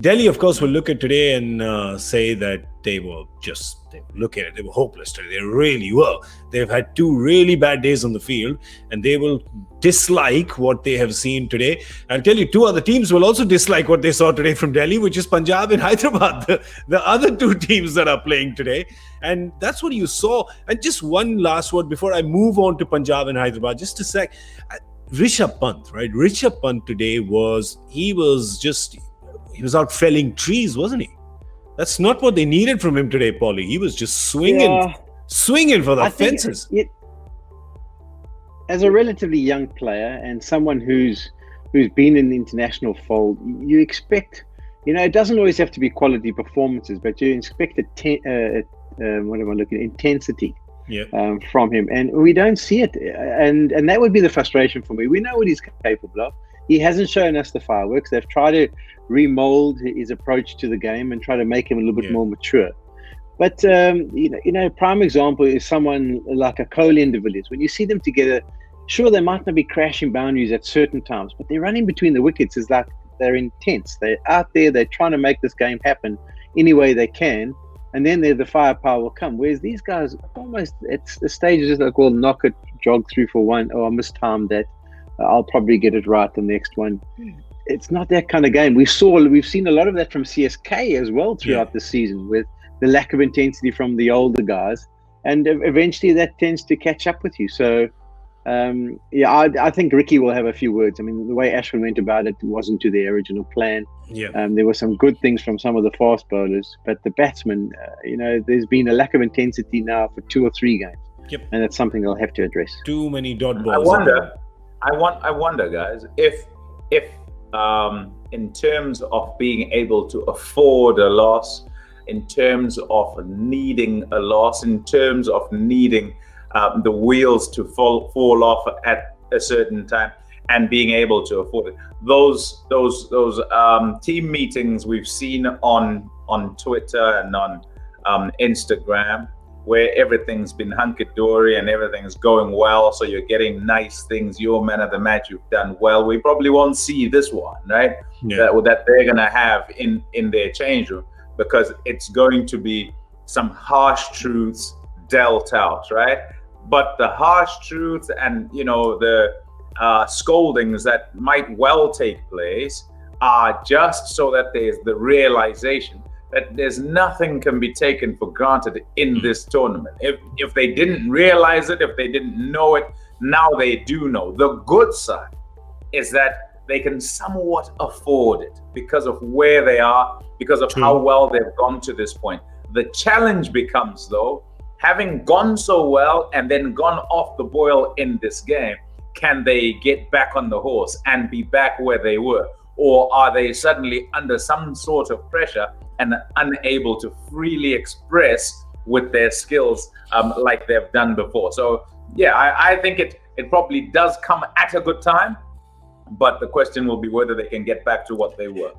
Delhi, of course, will look at today and say that they were hopeless today. They really were. They've had two really bad days on the field, and they will dislike what they have seen today. I'll tell you, two other teams will also dislike what they saw today from Delhi, which is Punjab and Hyderabad, the other two teams that are playing today. And that's what you saw. And just one last word before I move on to Punjab and Hyderabad, just a sec. Rishabh Pant, right? Rishabh Pant today was out felling trees, wasn't he? That's not what they needed from him today, Paulie. He was just swinging for the fences. As a relatively young player and someone who's been in the international fold, you expect, it doesn't always have to be quality performances, but you expect intensity from him, and we don't see it, and that would be the frustration for me. We know what he's capable of. He hasn't shown us the fireworks. They've tried to remold his approach to the game and try to make him a little bit more mature. But prime example is someone like a Kohli and de Villiers. When you see them together, sure, they might not be crashing boundaries at certain times, but they're running between the wickets is like they're intense. They're out there. They're trying to make this game happen any way they can, and then the firepower will come. Whereas these guys, almost it's the stage is just like, well, knock it, jog through for one. Oh, I mistimed that. I'll probably get it right the next one. It's not that kind of game. We've seen a lot of that from CSK as well throughout the season, with the lack of intensity from the older guys, and eventually that tends to catch up with you. So I think Ricky will have a few words. I mean, the way Ashwin went about it wasn't to their original plan. There were some good things from some of the fast bowlers, but the batsmen, there's been a lack of intensity now for 2 or 3 games, and that's something they'll have to address. Too many dot balls. I wonder, guys, if in terms of being able to afford a loss, in terms of needing a loss, in terms of needing the wheels to fall off at a certain time and being able to afford it. Those team meetings we've seen on Twitter and on Instagram, where everything's been hunky-dory and everything's going well, so you're getting nice things, you're man of the match, you've done well. We probably won't see this one, right? That they're going to have in their change room, because it's going to be some harsh truths dealt out, right? But the harsh truths and, the scoldings that might well take place are just so that there's the realization that there's nothing can be taken for granted in this tournament. If they didn't realize it, if they didn't know it, now they do know. The good side is that they can somewhat afford it because of where they are, because of how well they've gone to this point. The challenge becomes, though, having gone so well and then gone off the boil in this game, can they get back on the horse and be back where they were? Or are they suddenly under some sort of pressure and unable to freely express with their skills like they've done before? So, I think it probably does come at a good time, but the question will be whether they can get back to what they were.